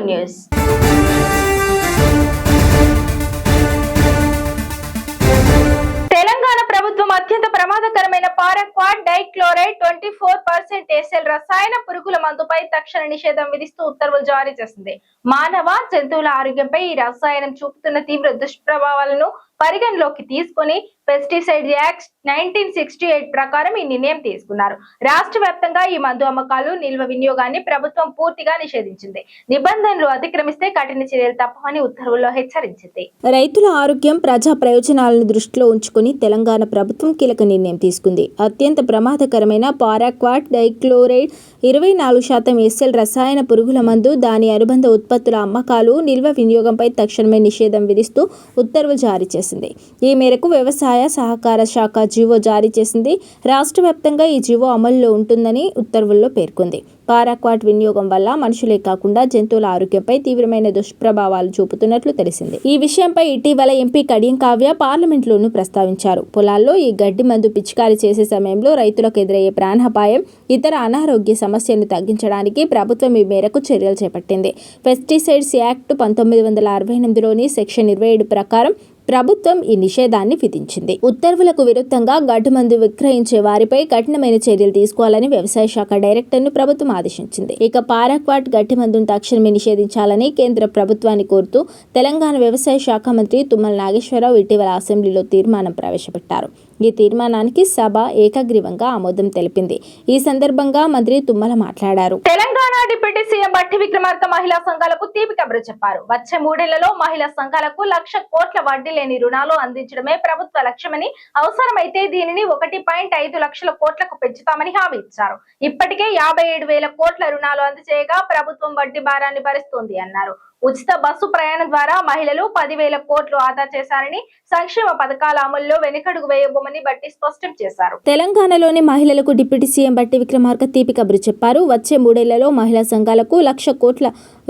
T1 News. Telangana ప్రభుత్వం అత్యంత ప్రమాదకరమైన పారాక్వాట్ డైక్లోరైడ్ 24% ఎస్ఎల్ రసాయన పురుగుల మందుపై తక్షణ నిషేధం విధిస్తూ ఉత్తర్వులు జారీ చేసింది. మానవ జంతువుల ఆరోగ్యంపై ఈ రసాయనం చూపుతున్న తీవ్ర దుష్ప్రభావాలను పరిగణలోకి తీసుకుని పెస్టిసైడ్ యాక్ట్ 1968 ప్రకారం ఈ నిర్ణయం తీసుకున్నారు. రాష్ట్ర వ్యాప్తంగా ఈ మందు అమ్మకాలు, నిల్వ వినియోగాన్ని ప్రభుత్వం పూర్తిగా నిషేధించింది. నిబంధనలు అతిక్రమిస్తే కఠిన చర్యలు తప్పవని ఉత్తర్వుల్లో హెచ్చరించింది. రైతుల ఆరోగ్యం, ప్రజా ప్రయోజనాలను దృష్టిలో ఉంచుకుని తెలంగాణ ప్రభుత్వం కీలక నిర్ణయం తీసుకుంది. అత్యంత ప్రమాదకరమైన పారాక్వాట్ డైక్లోరైడ్ 24% ఎస్ఎల్ రసాయన పురుగుల మందు, దాని అనుబంధ ఉత్పత్తుల అమ్మకాలు, నిల్వ వినియోగంపై తక్షణమే నిషేధం విధిస్తూ ఉత్తర్వులు జారీ చేసింది. ఈ మేరకు వ్యవసాయ సహకార శాఖ జీవో జారీ చేసింది. రాష్ట్ర వ్యాప్తంగా ఈ జీవో అమలులో ఉంటుందని ఉత్తర్వుల్లో పేర్కొంది. పారాక్వాట్ వినియోగం వల్ల మనుషులే కాకుండా జంతువుల ఆరోగ్యంపై తీవ్రమైన దుష్ప్రభావాలు చూపుతున్నట్లు తెలిసింది. ఈ విషయంపై ఇటీవల ఎంపీ కడియం కావ్య పార్లమెంట్లోనూ ప్రస్తావించారు. పొలాల్లో ఈ గడ్డి మందు పిచికారీ చేసే సమయంలో రైతులకు ఎదురయ్యే ప్రాణాపాయం, ఇతర అనారోగ్య సమస్యలను తగ్గించడానికి ప్రభుత్వం ఈ మేరకు చర్యలు చేపట్టింది. పెస్టిసైడ్స్ యాక్ట్ 1968లోని సెక్షన్ 27 ప్రకారం ప్రభుత్వం ఈ నిషేధాన్ని విధించింది. ఉత్తర్వులకు విరుద్ధంగా గడ్డి మందు విక్రయించే వారిపై కఠినమైన చర్యలు తీసుకోవాలని వ్యవసాయ శాఖ డైరెక్టర్ను ప్రభుత్వం ఆదేశించింది. ఇక పారాక్వాట్ గడ్డి మందును తక్షణమే నిషేధించాలని కేంద్ర ప్రభుత్వాన్ని కోరుతూ తెలంగాణ వ్యవసాయ శాఖ మంత్రి తుమ్మల నాగేశ్వరరావు ఇటీవల అసెంబ్లీలో తీర్మానం ప్రవేశపెట్టారు. ఈ తీర్మానానికి సభ ఏకగ్రీవంగా ఆమోదం తెలిపింది. ఈ సందర్భంగా మంత్రి తుమ్మల మాట్లాడారు. తెలంగాణ డిప్యూటీ సీఎం బట్టి విక్రమార్క మహిళా సంఘాలకు తీపి కబురు చెప్పారు. వచ్చే 3 ఏళ్లలో మహిళా సంఘాలకు 1,00,000 కోట్ల వడ్డీ లేని రుణాలు అందించడమే ప్రభుత్వ లక్ష్యమని, అవసరమైతే దీనిని 1.5 లక్షల కోట్లకు పెంచుతామని హామీ ఇచ్చారు. ఇప్పటికే 57,000 కోట్ల రుణాలు అందజేయగా ప్రభుత్వం వడ్డీ భారాన్ని భరిస్తోంది అన్నారు. ఉచిత బస్సు ప్రయాణం ద్వారా మహిళలు 10,000 కోట్లు ఆదా చేశారని, సంక్షేమ పథకాల అమలులో వెనుకడుగు వేయబోమని బట్టి స్పష్టం చేశారు. తెలంగాణలోని మహిళలకు డిప్యూటీ సీఎం బట్టి విక్రమార్క తీపి కబురు చెప్పారు. వచ్చే 3 ఏళ్లలో మహిళా సంఘాలకు 1,00,000 కోట్ల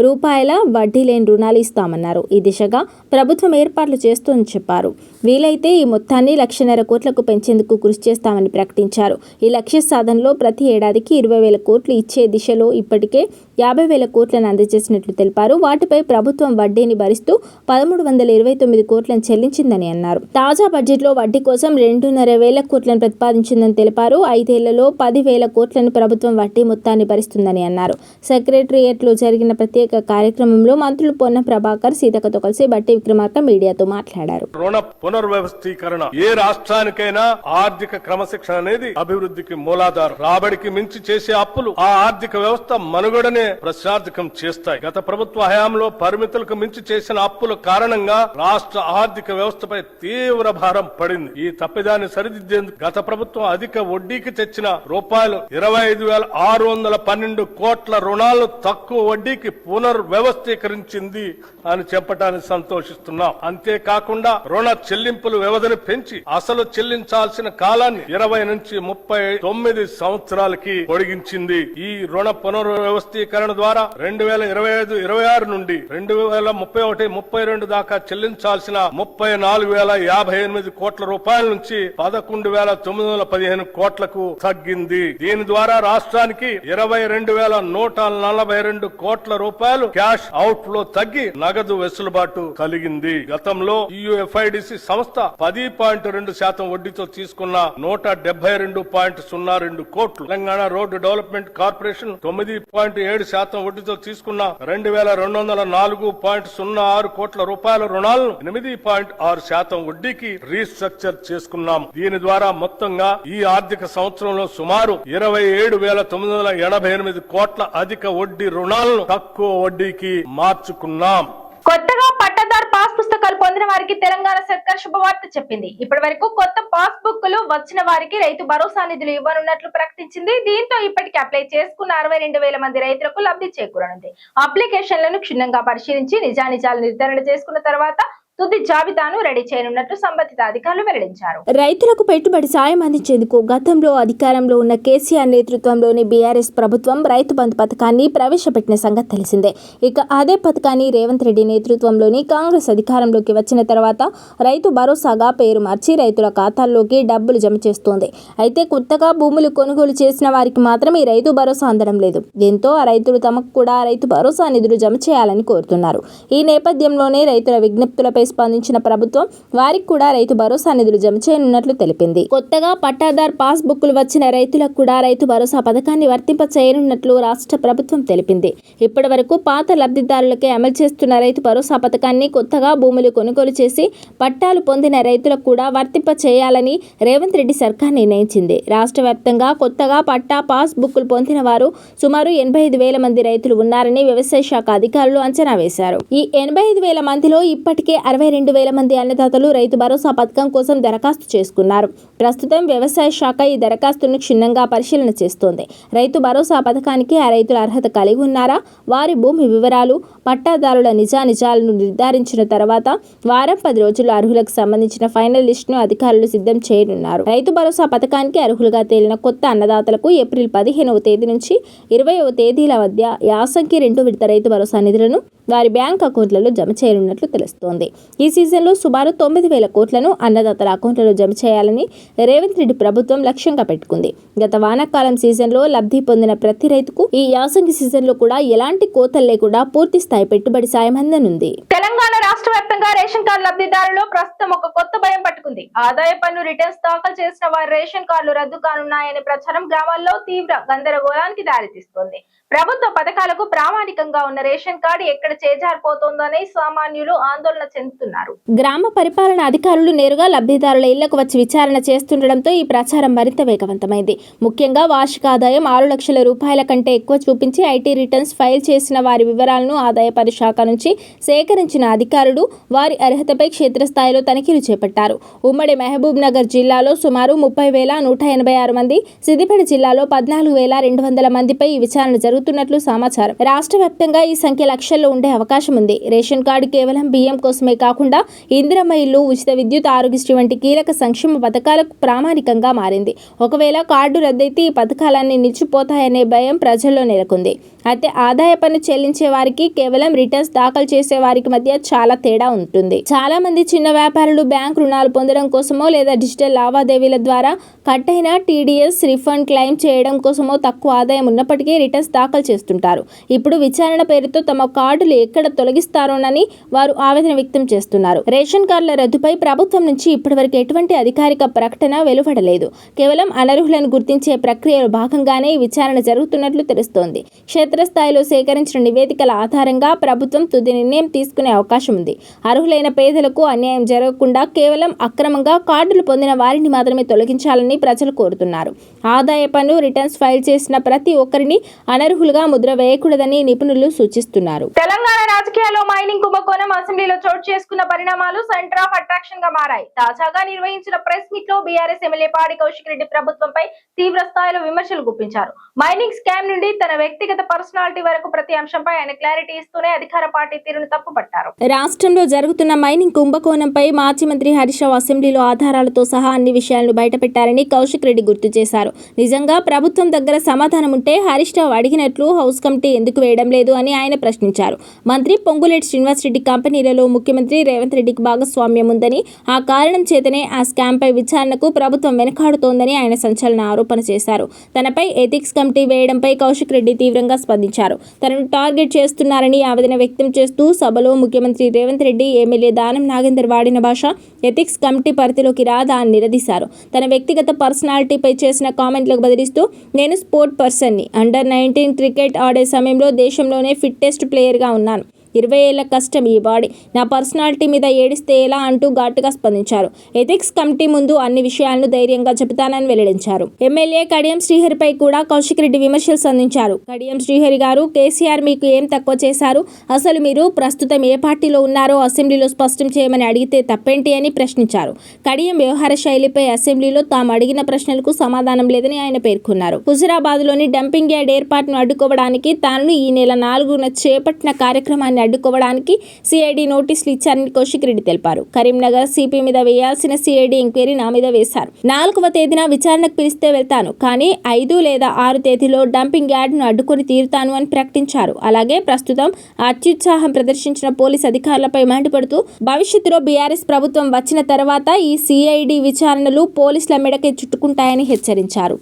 రూపాయల వడ్డీ లేని రుణాలు ఇస్తామన్నారు. ఈ దిశగా ప్రభుత్వం ఏర్పాట్లు చేస్తోందని చెప్పారు. వీలైతే ఈ మొత్తాన్ని 1,50,000 కోట్లకు పెంచేందుకు కృషి చేస్తామని ప్రకటించారు. ఈ లక్ష్య సాధనలో ప్రతి ఏడాదికి 20,000 కోట్లు ఇచ్చే దిశలో ఇప్పటికే 50,000 కోట్లను అందజేసినట్లు తెలిపారు. వాటిపై ప్రభుత్వం వడ్డీని భరిస్తూ 1,329 కోట్లను చెల్లించిందని అన్నారు. తాజా బడ్జెట్లో వడ్డీ కోసం 2,500 కోట్లను ప్రతిపాదించిందని తెలిపారు. 5 ఏళ్లలో 10,000 కోట్లను ప్రభుత్వం వడ్డీ మొత్తాన్ని భరిస్తుందని అన్నారు. సెక్రటేరియట్లో జరిగిన ప్రత్యేక కార్యక్రమంలో మంత్రులు పొన్నం ప్రభాకర్, సీతక్కతో కలిసి బట్టి విక్రమార్క మీడియాతో మాట్లాడారు. రుణ పునర్వ్యవస్థీకరణ ఏ రాష్ట్రానికైనా ఆర్థిక క్రమశిక్షణ అనేది అభివృద్ధికి మూలాధారం. రాబడికి మించి చేసే అప్పులు ఆ ఆర్థిక వ్యవస్థ మనుగడనే ప్రశ్నార్థకం చేస్తాయి. గత ప్రభుత్వ హయాంలో పరిమితులకు మించి చేసిన అప్పుల కారణంగా రాష్ట్ర ఆర్థిక వ్యవస్థపై తీవ్ర భారం పడింది. ఈ తప్పిదాన్ని సరిదిద్దేందుకు గత ప్రభుత్వం అధిక వడ్డీకి తెచ్చిన రూపాయలు 25,612 కోట్ల రుణాలను తక్కువ వడ్డీకి పునర్వ్యవస్థీకరించింది అని చెప్పడానికి సంతోషిస్తున్నాం. అంతేకాకుండా రుణ చెల్లింపుల వ్యవధిని పెంచి అసలు చెల్లించాల్సిన కాలాన్ని 20 నుంచి 39 సంవత్సరాలకి పొడిగించింది. ఈ రుణ పునర్వ్యవస్థీకరణ ద్వారా 2025-26 నుండి 2031-32 దాకా చెల్లించాల్సిన 34,058 కోట్ల రూపాయల నుంచి 11,915 కోట్లకు తగ్గింది. దీని ద్వారా రాష్ట్రానికి 22,142 కోట్ల రూపాయలు క్యాష్ అవుట్ ఫ్లో తగ్గి నగదు వెసులుబాటు కలిగింది. గతంలో యుఎఫ్ఐడిసి సంస్థ 10.2% వడ్డీతో తీసుకున్న 172.02 కోట్లు, తెలంగాణ రోడ్డు డెవలప్మెంట్ కార్పొరేషన్ 9.7% వడ్డీతో తీసుకున్న 2,204.06 కోట్ల రూపాయల రుణాలను 8.6% వడ్డీకి రీస్ట్రక్చర్ చేసుకున్నాం. దీని ద్వారా మొత్తంగా ఈ ఆర్థిక సంవత్సరంలో సుమారు 27,988 కోట్ల అధిక వడ్డీ రుణాలను తక్కువ వడ్డీకి మార్చుకున్నాం. కొత్తగా పట్టాదారు పాస్ పుస్తకాలు పొందిన వారికి తెలంగాణ సర్కార్ శుభవార్త చెప్పింది. ఇప్పటి వరకు కొత్త పాస్ బుక్లు వచ్చిన వారికి రైతు భరోసా నిధులు ఇవ్వనున్నట్లు ప్రకటించింది. దీంతో ఇప్పటికి అప్లై చేసుకున్న 62,000 మంది రైతులకు లబ్ధి చేకూరనుంది. అప్లికేషన్లను క్షుణ్ణంగా పరిశీలించి నిజానిజాలు నిర్ధారణ చేసుకున్న తర్వాత తుది జాబితాను రెడీ చేయనున్నట్లు సంబంధిత అధికారులు వెల్లడించారు. రైతులకు పెట్టుబడి సాయం అందించేందుకు గతంలో అధికారంలో ఉన్న కేసీఆర్ నేతృత్వంలోని బీఆర్ఎస్ ప్రభుత్వం రైతు బంధు పథకాన్ని ప్రవేశపెట్టిన సంగతి తెలిసిందే. ఇక అదే పథకాన్ని రేవంత్ రెడ్డి నేతృత్వంలోని కాంగ్రెస్ అధికారంలోకి వచ్చిన తర్వాత రైతు భరోసాగా పేరు మార్చి రైతుల ఖాతాల్లోకి డబ్బులు జమ చేస్తోంది. అయితే కొత్తగా భూములు కొనుగోలు చేసిన వారికి మాత్రం ఈ రైతు భరోసా అందడం లేదు. దీంతో ఆ రైతులు తమకు కూడా రైతు భరోసా నిధులు జమ చేయాలని కోరుతున్నారు. ఈ నేపథ్యంలోనే రైతుల విజ్ఞప్తులపై స్పందించిన ప్రభుత్వం వారికి కూడా రైతు భరోసా నిధులు జమ చేయనున్నట్లు తెలిపింది. కొత్తగా పట్టాదార్ పాస్ బుక్లు వచ్చిన రైతులకు కూడా రైతు భరోసా పథకాన్ని వర్తింప చేయనున్నట్లు రాష్ట్ర ప్రభుత్వం తెలిపింది. ఇప్పటి వరకు పాత లబ్ధిదారులకే అమలు చేస్తున్న రైతు భరోసా పథకాన్ని కొత్తగా భూములు కొనుగోలు చేసి పట్టాలు పొందిన రైతులకు కూడా వర్తింప చేయాలని రేవంత్ రెడ్డి సర్కార్ నిర్ణయించింది. రాష్ట్ర వ్యాప్తంగా కొత్తగా పట్టా పాస్ బుక్లు పొందిన వారు సుమారు 85,000 మంది రైతులు ఉన్నారని వ్యవసాయ శాఖ అధికారులు అంచనా వేశారు. ఈ 85,000 మందిలో ఇప్పటికే 62,000 మంది అన్నదాతలు రైతు భరోసా పథకం కోసం దరఖాస్తు చేసుకున్నారు. ప్రస్తుతం వ్యవసాయ శాఖ ఈ దరఖాస్తును క్షుణ్ణంగా పరిశీలన చేస్తోంది. రైతు భరోసా పథకానికి ఆ రైతుల అర్హత కలిగి ఉన్నారా, వారి భూమి వివరాలు, పట్టాదారుల నిజానిజాలను నిర్ధారించిన తర్వాత వారం 10 రోజుల్లో అర్హులకు సంబంధించిన ఫైనల్ లిస్టును అధికారులు సిద్ధం చేయనున్నారు. రైతు భరోసా పథకానికి అర్హులుగా తేలిన కొత్త అన్నదాతలకు ఏప్రిల్ 15వ తేదీ నుంచి 20వ తేదీల మధ్య యాసంగి 2 విడత రైతు భరోసా నిధులను వారి బ్యాంక్ అకౌంట్లలో జమ చేయనున్నట్లు తెలుస్తోంది. ఈ సీజన్లో సుమారు 9,000 కోట్లను అన్నదాతల అకౌంట్లలో జమ చేయాలని రేవంత్ రెడ్డి ప్రభుత్వం లక్ష్యంగా పెట్టుకుంది. గత వానాకాలం సీజన్లో లబ్ధి పొందిన ప్రతి రైతుకు ఈ యాసంగి సీజన్లో కూడా ఎలాంటి కోతలు లేకుండా పూర్తి స్థాయి పెట్టుబడి సాయం అందనుంది. తెలంగాణ రాష్ట్ర వ్యాప్తంగా రేషన్ కార్డు లబ్ధిదారుల్లో ప్రస్తుతం ఒక కొత్త భయం పట్టుకుంది. ఆదాయ పన్ను రిటర్న్స్ దాఖలు చేసిన వారి రేషన్ కార్డులు రద్దు కానున్నాయనే ప్రచారం గ్రామాల్లో తీవ్ర గందరగోళానికి దారితీస్తోంది. ప్రభుత్వ పథకాలకు ప్రామాణికంగా ఉన్న రేషన్ కార్డు ఎక్కడ చేజారిపోతోందని సామాన్యులు ఆందోళన చెందుతున్నారు. గ్రామ పరిపాలన అధికారులు నేరుగా లబ్ధిదారుల ఇళ్లకు వచ్చి విచారణ చేస్తుండటంతో ఈ ప్రచారం మరింత వేగవంతమైంది. ముఖ్యంగా వార్షిక ఆదాయం 6 లక్షల రూపాయల కంటే ఎక్కువ చూపించి ఐటీ రిటర్న్స్ ఫైల్ చేసిన వారి వివరాలను ఆదాయ పన్ను శాఖ నుంచి సేకరించిన అధికారులు వారి అర్హతపై క్షేత్రస్థాయిలో తనిఖీలు చేపట్టారు. ఉమ్మడి మహబూబ్ నగర్ జిల్లాలో సుమారు 30,186 మంది, సిద్దిపేట జిల్లాలో 14,200 మందిపై ఈ విచారణ జరుగుతున్నట్లు సమాచారం. రాష్ట్ర వ్యాప్తంగా ఈ సంఖ్య లక్షల్లో ఉండే అవకాశం ఉంది. రేషన్ కార్డు కేవలం బియ్యం కోసమే కాకుండా ఇందిరమ్మ ఇల్లు, ఉచిత విద్యుత్, ఆరోగ్యశ్రీ వంటి కీలక సంక్షేమ పథకాలకు ప్రామాణికంగా మారింది. ఒకవేళ కార్డు రద్దయితే ఈ పథకాలన్నీ నిలిచిపోతాయనే భయం ప్రజల్లో నెలకొంది. అయితే ఆదాయ పన్ను చెల్లించే వారికి, కేవలం రిటర్న్స్ దాఖలు చేసే వారికి మధ్య చాలా తేడా ఉంటుంది. చాలా మంది చిన్న వ్యాపారులు బ్యాంక్ రుణాలు పొందడం కోసమో లేదా డిజిటల్ లావాదేవీల ద్వారా కట్టైన టీడీఎస్ రిఫండ్ క్లెయిమ్ చేయడం కోసమో తక్కువ ఆదాయం ఉన్నప్పటికీ రిటర్న్స్ దాఖలు చేస్తుంటారు. ఇప్పుడు విచారణ పేరుతో తమ కార్డులు ఎక్కడ తొలగిస్తారోనని వారు ఆవేదన వ్యక్తం చేస్తున్నారు. రేషన్ కార్డుల రద్దుపై ప్రభుత్వం నుంచి ఇప్పటివరకు ఎటువంటి అధికారిక ప్రకటన వెలువడలేదు. కేవలం అనర్హులను గుర్తించే ప్రక్రియలో భాగంగానే ఈ విచారణ జరుగుతున్నట్లు తెలుస్తోంది. క్షేత్రస్థాయిలో సేకరించిన నివేదికల ఆధారంగా ప్రభుత్వం తుది నిర్ణయం తీసుకునే అవకాశం ఉంది. అర్హులైన పేదలకు అన్యాయం జరగకుండా కేవలం అక్రమంగా కార్డులు పొందిన వారిని మాత్రమే తొలగించాలని ప్రజలు కోరుతున్నారు. ఆదాయ పన్ను రిటర్న్స్ ఫైల్ చేసిన ప్రతి ఒక్కరిని అనర్హులుగా ముద్ర వేయకూడదని నిపుణులు సూచిస్తున్నారు. తెలంగాణ రాజకీయాల్లో మైనింగ్ కుంభకోణం అసెంబ్లీలో చోటు చేసుకున్న పరిణామాలు సెంటర్ ఆఫ్ అట్రాక్షన్ గా మారాయి. తాజాగా నిర్వహించిన ప్రెస్ మీట్ లో బీఆర్ఎస్ ఎమ్మెల్యే పాడి కౌశిక్ రెడ్డి ప్రభుత్వంపై తీవ్ర స్థాయిలో విమర్శలు గుప్పించారు. మైనింగ్ స్కామ్ నుండి తన వ్యక్తిగత పర్సనాలిటీ వరకు ప్రతి అంశంపై ఆయన క్లారిటీ ఇస్తూనే అధికార పార్టీ తీరును తప్పుపట్టారు. రాష్ట్రంలో జరుగుతున్న మైనింగ్ కుంభకోణంపై మాజీ మంత్రి హరీష్ రావు అసెంబ్లీలో ఆధారాలతో సహా అన్ని విషయాలను బయటపెట్టారని కౌశిక్ రెడ్డి గుర్తు చేశారు. నిజంగా ప్రభుత్వం దగ్గర సమాధానం ఉంటే హరీష్ రావు అడిగినట్లు హౌస్ కమిటీ ఎందుకు వేయడం లేదు అని ఆయన ప్రశ్నించారు. మంత్రి పొంగులేటి శ్రీనివాసరెడ్డి కంపెనీలలో ముఖ్యమంత్రి రేవంత్ రెడ్డికి భాగస్వామ్యం ఉందని, ఆ కారణం చేతనే ఆ స్కామ్ పై విచారణకు ప్రభుత్వం వెనకాడుతోందని ఆయన సంచలన ఆరోపణ చేశారు. తనపై ఎథిక్స్ కమిటీ వేయడంపై కౌశిక్ రెడ్డి తీవ్రంగా స్పందించారు. తనను టార్గెట్ చేస్తున్నారని ఆవేదన వ్యక్తం చేస్తూ సభలో ముఖ్యమంత్రి రేవంత్ రెడ్డి ఎమ్మెల్యే దానం నాగేందర్ వాడిన భాష ఎథిక్స్ కమిటీ పరిధిలోకి రాదా అని నిలదీశారు. తన వ్యక్తిగత పర్సనాలిటీపై చేసిన కామెంట్లకు బదిలిస్తూ, నేను స్పోర్ట్ పర్సన్ని, అండర్-19 క్రికెట్ ఆడే సమయంలో దేశంలోనే ఫిట్టెస్ట్ ప్లేయర్గా ఉన్నాను. 20 ఏళ్ల కష్టం ఈ బాడీ, నా పర్సనాలిటీ మీద ఏడిస్తే ఎలా అంటూ ఘాటుగా స్పందించారు. ఎథిక్స్ కమిటీ ముందు అన్ని విషయాలను ధైర్యంగా చెబుతానని వెల్లడించారు. ఎమ్మెల్యే కడియం శ్రీహరిపై కూడా కౌశిక్ రెడ్డి విమర్శలు సంధించారు. కడియం శ్రీహరి గారు, కేసీఆర్ మీకు ఏం తక్కువ చేశారు? అసలు మీరు ప్రస్తుతం ఏ పార్టీలో ఉన్నారో అసెంబ్లీలో స్పష్టం చేయమని అడిగితే తప్పేంటి అని ప్రశ్నించారు. కడియం వ్యవహార శైలిపై అసెంబ్లీలో తాము అడిగిన ప్రశ్నలకు సమాధానం లేదని ఆయన పేర్కొన్నారు. హుజురాబాద్లోని డంపింగ్ యార్డ్ ఏర్పాటును అడ్డుకోవడానికి తాను ఈ నెల 4న చేపట్టిన కార్యక్రమాన్ని అడ్డుకోవడానికి సిఐడి నోటీసులు ఇచ్చారని కౌశిక్ రెడ్డి తెలిపారు. కరీంనగర్ సిపి మీద వేయాల్సిన సిఐడి ఎంక్వైరీ నా మీద వేశారు. 4వ తేదీన విచారణకు పిలిస్తే వెళ్తాను, కానీ 5 లేదా 6 తేదీలో డంపింగ్ యార్డ్ను అడ్డుకొని తీరుతాను అని ప్రకటించారు. అలాగే ప్రస్తుతం అత్యుత్సాహం ప్రదర్శించిన పోలీస్ అధికారులపై మండిపడుతూ భవిష్యత్తులో బీఆర్ఎస్ ప్రభుత్వం వచ్చిన తర్వాత ఈ సిఐడి విచారణలు పోలీసుల మెడకే చుట్టుకుంటాయని హెచ్చరించారు.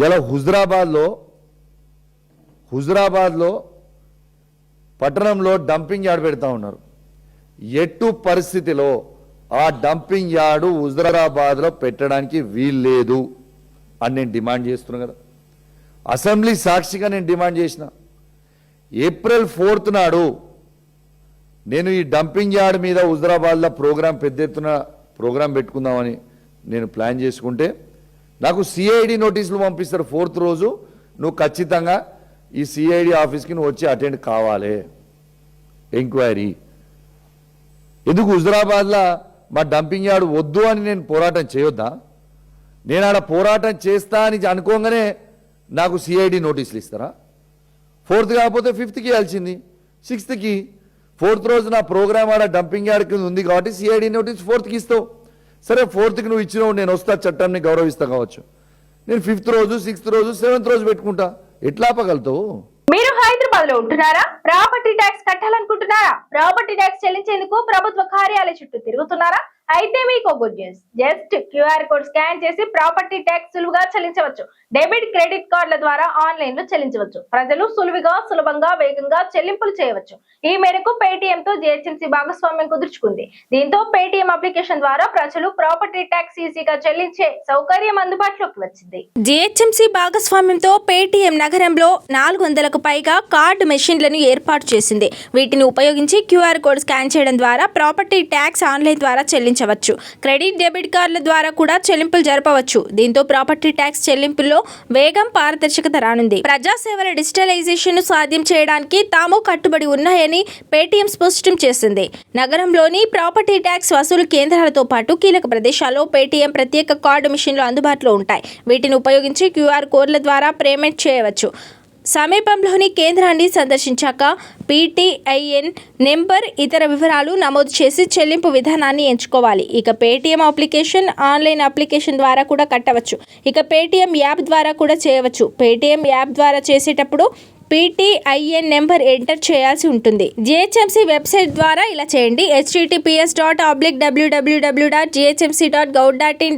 ఇలా హుజురాబాద్లో పట్టణంలో డంపింగ్ యార్డ్ పెడతా ఉన్నారు. ఎట్టు పరిస్థితిలో ఆ డంపింగ్ యార్డు హుజురాబాద్లో పెట్టడానికి వీల్లేదు అని నేను డిమాండ్ చేస్తున్నా కదా. అసెంబ్లీ సాక్షిగా నేను డిమాండ్ చేసిన. ఏప్రిల్ 4th నాడు నేను ఈ డంపింగ్ యార్డ్ మీద హుజురాబాద్లో పెద్ద ఎత్తున ప్రోగ్రాం పెట్టుకుందామని నేను ప్లాన్ చేసుకుంటే నాకు సిఐడి నోటీసులు పంపిస్తారు. 4th రోజు నువ్వు ఖచ్చితంగా ఈ సిఐడి ఆఫీస్కి నువ్వు వచ్చి అటెండ్ కావాలి ఎంక్వైరీ. ఎందుకు హుజురాబాద్లో మా డంపింగ్ యార్డ్ వద్దు అని నేను పోరాటం చేయొద్దా? నేను ఆడ పోరాటం చేస్తా అని అనుకోగానే నాకు సిఐడి నోటీసులు ఇస్తారా? 4th కాకపోతే 5th ఇవ్వాల్సింది, 6th. 4th రోజు నా ప్రోగ్రామ్ ఆడ డంపింగ్ యార్డ్ కింద ఉంది కాబట్టి సిఐడి నోటీస్ 4th ఇస్తావు. సరే 4th నువ్వు ఇచ్చినావు, నేను వస్తా, చట్టాన్ని గౌరవిస్తా కావచ్చు. నేను 5th రోజు, 6th రోజు, 7th రోజు పెట్టుకుంటా. ఎట్లా ఆపగలుగుతావు? మీరు హైదరాబాద్ లో ఉంటున్నారా? ప్రాపర్టీ ట్యాక్స్ కట్టాలనుకుంటున్నారా? ప్రాపర్టీ ట్యాక్స్ చెల్లించేందుకు ప్రభుత్వ కార్యాలయ చుట్టూ తిరుగుతున్నారా? అయితే మీకు good news. Just QR code scan చేసి ప్రాపర్టీ ట్యాక్స్ సులువుగా చెల్లించవచ్చు. డెబిట్, క్రెడిట్ కార్డుల ద్వారా ఆన్లైన్ లో చెల్లించవచ్చు. ప్రజలు సులభంగా వేగంగా చెల్లింపులు చేయవచ్చు. ఈ మేరకు పేటీఎం తో జిహెచ్ఎంసీ భాగస్వామ్యం కుదుర్చుకుంది. దీంతో పేటీఎం అప్లికేషన్ ద్వారా ప్రజలు ప్రాపర్టీ ట్యాక్స్ ఈజీగా చెల్లించే సౌకర్యం అందుబాటులోకి వచ్చింది. జిహెచ్ఎంసీ భాగస్వామ్యంతో పేటీఎం నగరంలో 400కు పైగా కార్డు మెషిన్లను ఏర్పాటు చేసింది. వీటిని ఉపయోగించి QR కోడ్ స్కాన్ చేయడం ద్వారా ప్రాపర్టీ ట్యాక్స్ ఆన్లైన్ ద్వారా చెల్లించవచ్చు. క్రెడిట్, డెబిట్ కార్డుల ద్వారా కూడా చెల్లింపులు జరపవచ్చు. దీంతో ప్రాపర్టీ ట్యాక్స్ చెల్లింపుల్లో వేగం, పారదర్శకత రానుంది. ప్రజాసేవల డిజిటలైజేషన్ ను సాధ్యం చేయడానికి తాము కట్టుబడి ఉన్నాయని పేటీఎం స్పష్టం చేసింది. నగరంలోని ప్రాపర్టీ ట్యాక్స్ వసూలు కేంద్రాలతో పాటు కీలక ప్రదేశాల్లో పేటీఎం ప్రత్యేక కార్డు మిషన్లు అందుబాటులో ఉంటాయి. వీటిని ఉపయోగించి QR కోడ్ల ద్వారా పేమెంట్ చేయవచ్చు. సమీపంలోని కేంద్రాన్ని సందర్శించాక PTIN నెంబర్, ఇతర వివరాలు నమోదు చేసి చెల్లింపు విధానాన్ని ఎంచుకోవాలి. ఇక పేటీఎం అప్లికేషన్, ఆన్లైన్ అప్లికేషన్ ద్వారా కూడా కట్టవచ్చు. ఇక పేటీఎం యాప్ ద్వారా కూడా చేయవచ్చు. పేటీఎం యాప్ ద్వారా చేసేటప్పుడు PTIN నెంబర్ ఎంటర్ చేయాల్సి ఉంటుంది. జిహెచ్ఎంసీ వెబ్సైట్ ద్వారా ఇలా చేయండి. https://www.ghmc.gov.in.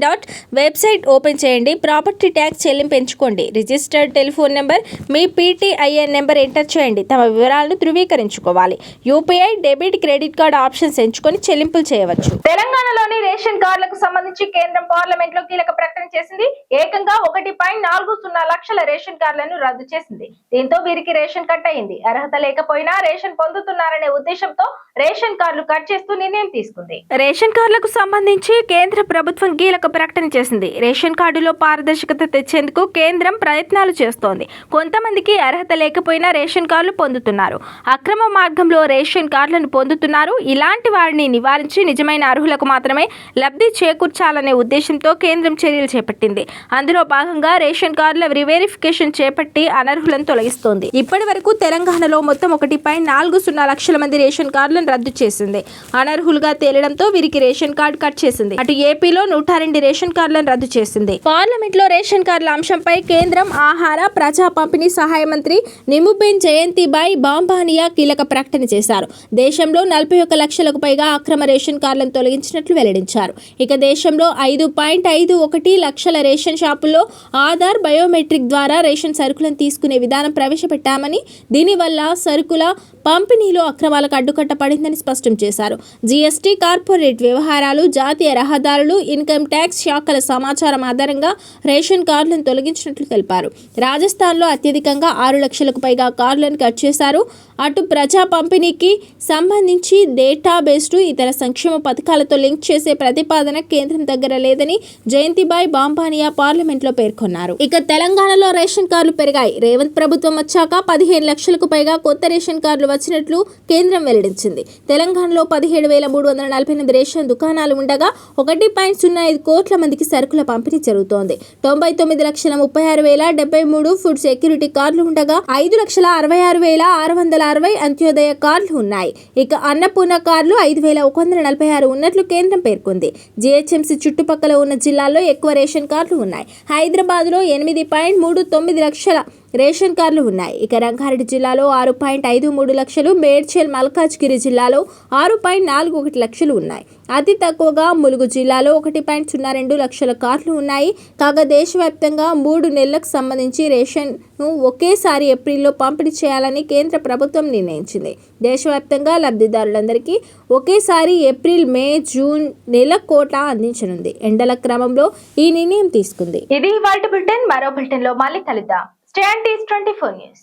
వెబ్సైట్ ఓపెన్ చేయండి. ప్రాపర్టీ ట్యాక్స్ చెల్లింపు ఎంచుకోండి. రిజిస్టర్డ్ టెలిఫోన్ నెంబర్, మీ PTIN నెంబర్ ఎంటర్ చేయండి. తమ వివరాలను ధృవీకరించుకోవాలి. UPI, debit, credit card options ఎంచుకొని చెల్లింపులు చేయవచ్చు. తెలంగాణలోని రేషన్ కార్డులకు సంబంధించి కేంద్రం పార్లమెంట్ లో కీలక ప్రకటన చేసింది. ఏకంగా 1.40 లక్షల రేషన్ కార్డులను రద్దు చేసింది. దీంతో వీరికి రేషన్ కట్ అయింది. అర్హత లేకపోయినా రేషన్ పొందుతున్నారనే ఉద్దేశంతో రేషన్ కార్డులు కట్ చేస్తూ నిర్ణయం తీసుకుంది. రేషన్ కార్డులకు సంబంధించి కేంద్ర ప్రభుత్వం కీలక ప్రకటన చేసింది. రేషన్ కార్డులో పారదర్శకత తెచ్చేందుకు కేంద్రం ప్రయత్నాలు చేస్తోంది. కొంతమందికి అర్హత లేకపోయినా రేషన్ కార్డులు పొందుతున్నారు. అక్రమ మార్గంలో రేషన్ కార్డులను పొందుతున్నారు. ఇలాంటి వారిని నివారించి నిజమైన అర్హులకు మాత్రమే లబ్ధి చేకూర్చాలనే ఉద్దేశంతో కేంద్రం చర్యలు చేపట్టింది. అందులో భాగంగా రేషన్ కార్డుల రీవెరిఫికేషన్ చేపట్టి అనర్హులను తొలగిస్తోంది. ఇప్పటి వరకు తెలంగాణలో మొత్తం 1.40 లక్షల మంది రేషన్ కార్డులను రద్దు చేసింది. అనర్హులుగా తేలడంతో వీరికి రేషన్ కార్డు కట్ చేసింది. అటు ఏపీలో 102 రేషన్ కార్డులను రద్దు చేసింది. పార్లమెంట్ లో రేషన్ కార్డుల అంశంపై కేంద్రం ఆహార, ప్రజా పంపిణీ సహాయ మంత్రి నిముబెన్ జయంతిబాయ్ బాంబానియా కీలక ప్రకటన చేశారు. దేశంలో 41 లక్షలకు పైగా అక్రమ రేషన్ కార్డులను తొలగించినట్లు వెల్లడించారు. ఇక దేశంలో 5.51 లక్షల రేషన్ షాపుల్లో ఆధార్, బయోమెట్రిక్ ద్వారా రేషన్ సరుకులను తీసుకునే విధానం ప్రవేశపెట్టామని, దీనివల్ల సరుకుల పంపిణీలో అక్రమాలకు అడ్డుకట్ట పడిందని స్పష్టం చేశారు. GST, కార్పొరేట్ వ్యవహారాలు, జాతీయ రహదారులు, ఇన్కమ్ ట్యాక్స్ శాఖల సమాచారం ఆధారంగా రేషన్ కార్డులను తొలగించినట్లు తెలిపారు. రాజస్థాన్లో అత్యధికంగా 6 లక్షలకు పైగా కార్డులను కట్ చేశారు. అటు ప్రజా పంపిణీకి సంబంధించి డేటాబేస్ను ఇతర సంక్షేమ పథకాలతో లింక్ చేసే ప్రతిపాదన కేంద్రం దగ్గర లేదని జయంతిబాయ్ బాంబానియా పార్లమెంట్లో పేర్కొన్నారు. ఇక తెలంగాణలో రేషన్ కార్డులు పెరిగాయి. రేవంత్ ప్రభుత్వం వచ్చాక 15 లక్షలకు పైగా కొత్త రేషన్ కార్డులు వచ్చినట్లు కేంద్రం వెల్లడించింది. తెలంగాణలో 17,348 రేషన్ దుకాణాలు ఉండగా 1.05 కోట్ల మందికి సరుకుల పంపిణీ జరుగుతోంది. 99,36,073 ఫుడ్ సెక్యూరిటీ కార్డులు ఉండగా 5,66,660 అంత్యోదయ కార్డులు ఉన్నాయి. ఇక అన్నపూర్ణ కార్డులు 5,146 ఉన్నట్లు కేంద్రం పేర్కొంది. జీహెచ్ఎంసీ చుట్టుపక్కల ఉన్న జిల్లాల్లో ఎక్కువ రేషన్ కార్డులు ఉన్నాయి. హైదరాబాద్లో 8.39 లక్షల రేషన్ కార్డులు ఉన్నాయి. ఇక రంగారెడ్డి జిల్లాలో 6.53 లక్షలు, మేడ్చల్ మల్కాజ్గిరి జిల్లాలో 6.41 లక్షలు ఉన్నాయి. అతి తక్కువగా ములుగు జిల్లాలో 1.02 లక్షల కార్డులు ఉన్నాయి. కాగా దేశవ్యాప్తంగా 3 నెలలకు సంబంధించి రేషన్ను ఒకేసారి ఏప్రిల్లో పంపిణీ చేయాలని కేంద్ర ప్రభుత్వం నిర్ణయించింది. దేశవ్యాప్తంగా లబ్ధిదారులందరికీ ఒకేసారి ఏప్రిల్, మే, జూన్ నెల కోటా అందించనుంది. ఎండల క్రమంలో ఈ నిర్ణయం తీసుకుంది. ఇది ఇవాల్టి బులెటిన్. మరో బులెటిన్ లో మళ్ళీ కలుద్దాం. Stay on TS 24 News.